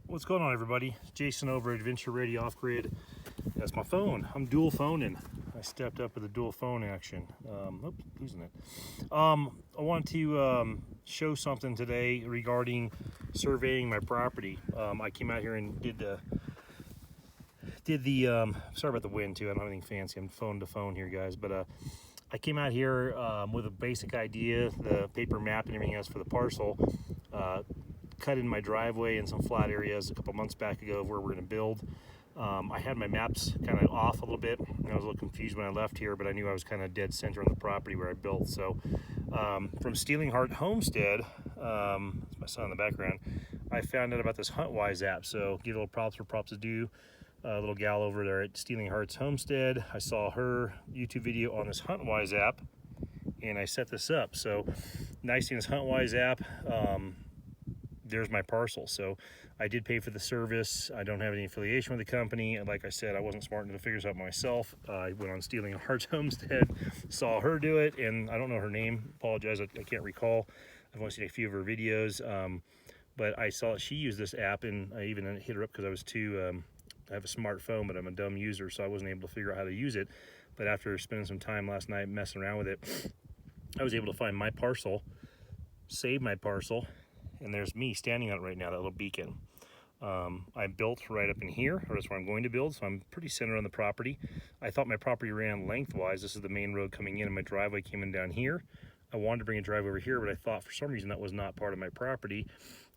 What's going on, everybody? Jason over at Adventure Radio Off Grid. That's my phone. I'm dual phoning. I stepped up with a dual phone action. Oops, losing it. I want to show something today regarding surveying my property. I came out here and did the sorry about the wind too. I don't have anything fancy. I'm phone to phone here, guys. But I came out here with a basic idea, the paper map and everything else for the parcel. Cut in my driveway in some flat areas a couple months back ago of where we're going to build. I had my maps kind of off a little bit, and I was a little confused when I left here, but I knew I was kind of dead center on the property where I built. So from Stealing Heart Homestead, that's my son in the background, I found out about this Huntwise app. So give a little props where props is due. A little gal over there at Stealing Heart's Homestead, I saw her YouTube video on this Huntwise app, and I set this up. So nice thing, this Huntwise app, there's my parcel. So I did pay for the service. I don't have any affiliation with the company. And like I said, I wasn't smart enough to figure this out myself. I went on Stealing Heart's Homestead, saw her do it, and I don't know her name. Apologize, I can't recall. I've only seen a few of her videos, but I saw she used this app, and I even hit her up because I was too, I have a smartphone, but I'm a dumb user, so I wasn't able to figure out how to use it. But after spending some time last night messing around with it, I was able to find my parcel, save my parcel, and there's me standing on it right now, that little beacon. I built right up in here, or that's where I'm going to build, so I'm pretty centered on the property. I thought my property ran lengthwise. This is the main road coming in, and my driveway came in down here. I wanted to bring a driveway over here, but I thought for some reason that was not part of my property,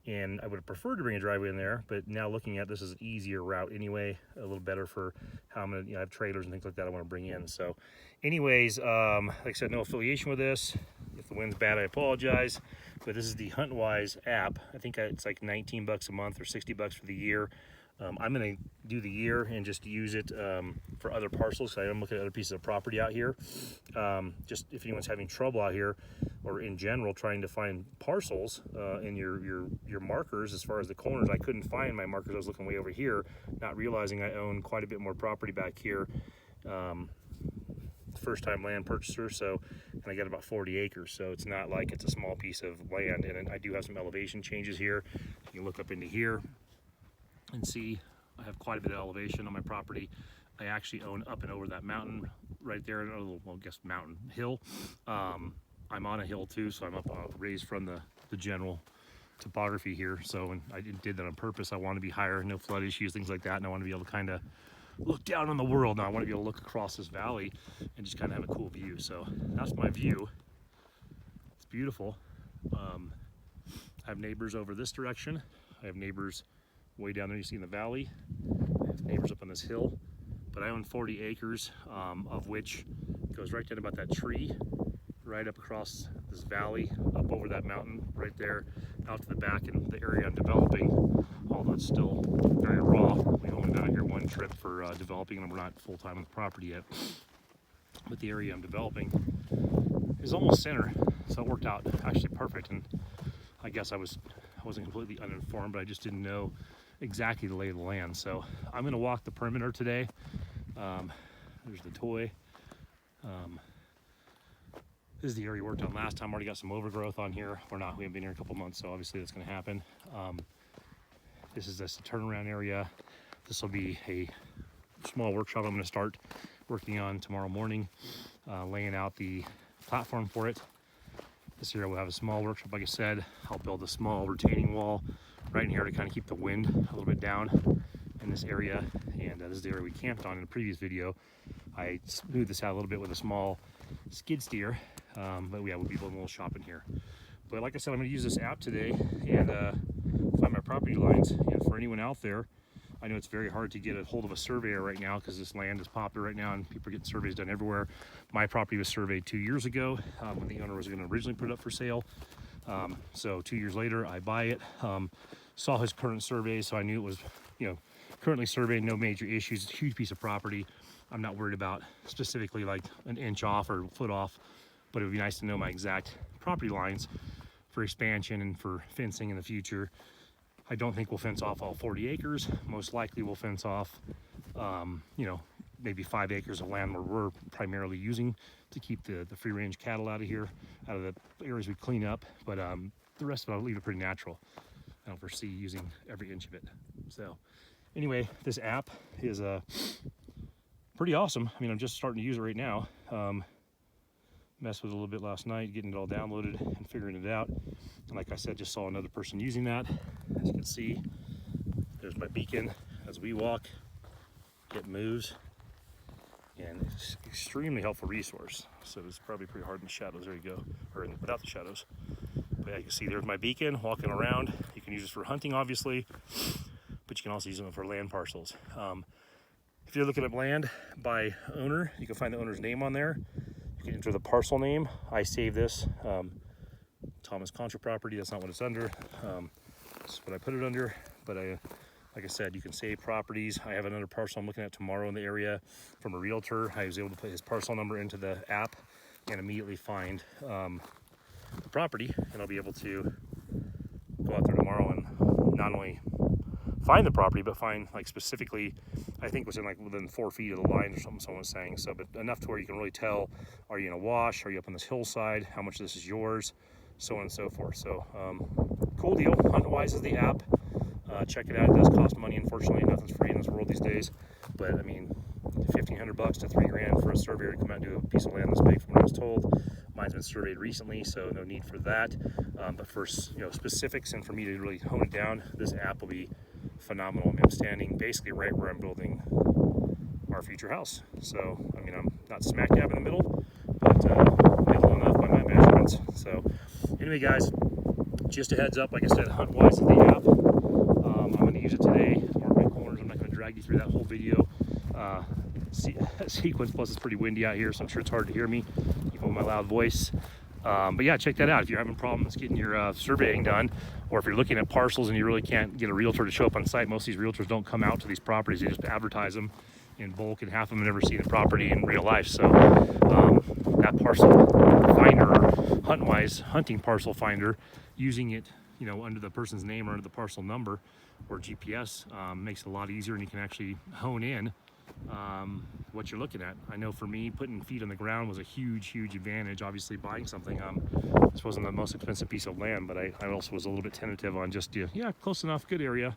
and I would have preferred to bring a driveway in there, but now looking at this is an easier route anyway, a little better for how I'm gonna, I have trailers and things like that I want to bring in. So anyways, like I said, no affiliation with this. If the wind's bad, I apologize, but this is the Huntwise app. I think it's like 19 bucks a month or 60 bucks for the year. I'm gonna do the year and just use it for other parcels. I'm looking at other pieces of property out here. Just if anyone's having trouble out here, or in general trying to find parcels in your markers as far as the corners, I couldn't find my markers. I was looking way over here, not realizing I own quite a bit more property back here. First time land purchaser, so, and I got about 40 acres, so it's not like it's a small piece of land. And I do have some elevation changes here. You can look up into here and see I have quite a bit of elevation on my property. I actually own up and over that mountain right there, a little, well, I guess mountain hill. I'm on a hill too, so I'm up raised from the general topography here. So, and I did that on purpose. I want to be higher, no flood issues, things like that, and I want to be able to kind of look down on the world. Now I want to be able to look across this valley and just kind of have a cool view. So that's my view. It's beautiful. I have neighbors over this direction. I have neighbors way down there you see in the valley. I have neighbors up on this hill. But I own 40 acres, of which goes right down about that tree, right up across this valley, up over that mountain, right there, out to the back in the area I'm developing. Although it's still very raw. We've only been out here one trip for developing, and we're not full-time on the property yet. But the area I'm developing is almost center, so it worked out actually perfect. And I guess I wasn't completely uninformed, but I just didn't know exactly the lay of the land. So I'm gonna walk the perimeter today. There's the toy. This is the area we worked on last time. Already got some overgrowth on here. We haven't been here a couple months, so obviously that's gonna happen. This is just a turnaround area. This will be a small workshop I'm gonna start working on tomorrow morning, laying out the platform for it. This area will have a small workshop, like I said. I'll build a small retaining wall right in here to kind of keep the wind a little bit down in this area. And this is the area we camped on in a previous video. I smoothed this out a little bit with a small skid steer, but yeah, we'll be building a little shop in here. But like I said, I'm gonna use this app today and find my property lines. And for anyone out there, I know it's very hard to get a hold of a surveyor right now because this land is popular right now and people are getting surveys done everywhere. My property was surveyed 2 years ago when the owner was going to originally put it up for sale. So 2 years later, I buy it. Saw his current survey, so I knew it was, currently surveyed, no major issues. It's a huge piece of property. I'm not worried about specifically like an inch off or foot off, but it would be nice to know my exact property lines for expansion and for fencing in the future. I don't think we'll fence off all 40 acres. Most likely we'll fence off, maybe 5 acres of land where we're primarily using to keep the free range cattle out of here, out of the areas we clean up. But the rest of it, I'll leave it pretty natural. I don't foresee using every inch of it. So anyway, this app is pretty awesome. I mean, I'm just starting to use it right now. Messed with it a little bit last night, getting it all downloaded and figuring it out. And like I said, just saw another person using that. As you can see, there's my beacon. As we walk, it moves. And it's an extremely helpful resource. So it's probably pretty hard in the shadows. There you go, or without the shadows. But yeah, you can see there's my beacon walking around. You can use this for hunting, obviously, but you can also use them for land parcels. If you're looking at land by owner, you can find the owner's name on there. You can enter the parcel name. I save this, Thomas Contra property. That's not what it's under. That's what I put it under. But like I said, you can save properties. I have another parcel I'm looking at tomorrow in the area from a realtor. I was able to put his parcel number into the app and immediately find the property, and I'll be able to go out there tomorrow and not only find the property, but find like specifically, I think was in like within 4 feet of the line or something someone was saying. So, but enough to where you can really tell, are you in a wash? Are you up on this hillside? How much of this is yours? So on and so forth. So cool deal. Huntwise is the app. Check it out. It does cost money. Unfortunately, nothing's free in this world these days. But I mean, $1,500 to $3,000 for a surveyor to come out and do a piece of land this big, from what I was told. Mine's been surveyed recently, so no need for that. But for specifics and for me to really hone it down, this app will be phenomenal. I mean, I'm standing basically right where I'm building our future house. So I mean, I'm not smack dab in the middle, but middle enough by my measurements. So anyway, guys, just a heads up. Like I said, Huntwise is the app. I'm going to use it today to mark my corners. I'm not going to drag you through that whole video sequence. Plus, it's pretty windy out here, so I'm sure it's hard to hear me, even with my loud voice. But yeah, check that out. If you're having problems getting your surveying done, or if you're looking at parcels and you really can't get a realtor to show up on site. Most of these realtors don't come out to these properties. They just advertise them in bulk, and half of them never see the property in real life. So that parcel finder, Huntwise hunting parcel finder, using it under the person's name or under the parcel number or GPS makes it a lot easier, and you can actually hone in what you're looking at. I know for me, putting feet on the ground was a huge advantage. Obviously, buying something, this wasn't the most expensive piece of land, but I also was a little bit tentative on just close enough, good area.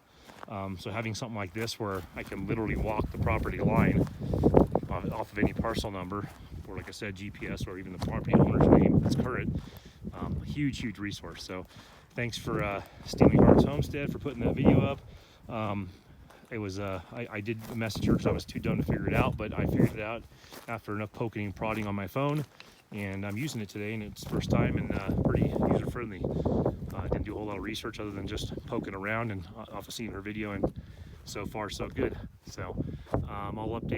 So having something like this where I can literally walk the property line off of any parcel number, or like I said, GPS, or even the property owner's name that's current, a huge resource. So thanks for Stealing Hearts Homestead for putting that video up. It was I did message her because I was too dumb to figure it out, but I figured it out after enough poking and prodding on my phone, and I'm using it today, and it's first time and pretty user friendly. I didn't do a whole lot of research other than just poking around and off of seeing her video, and so far so good. So I'll update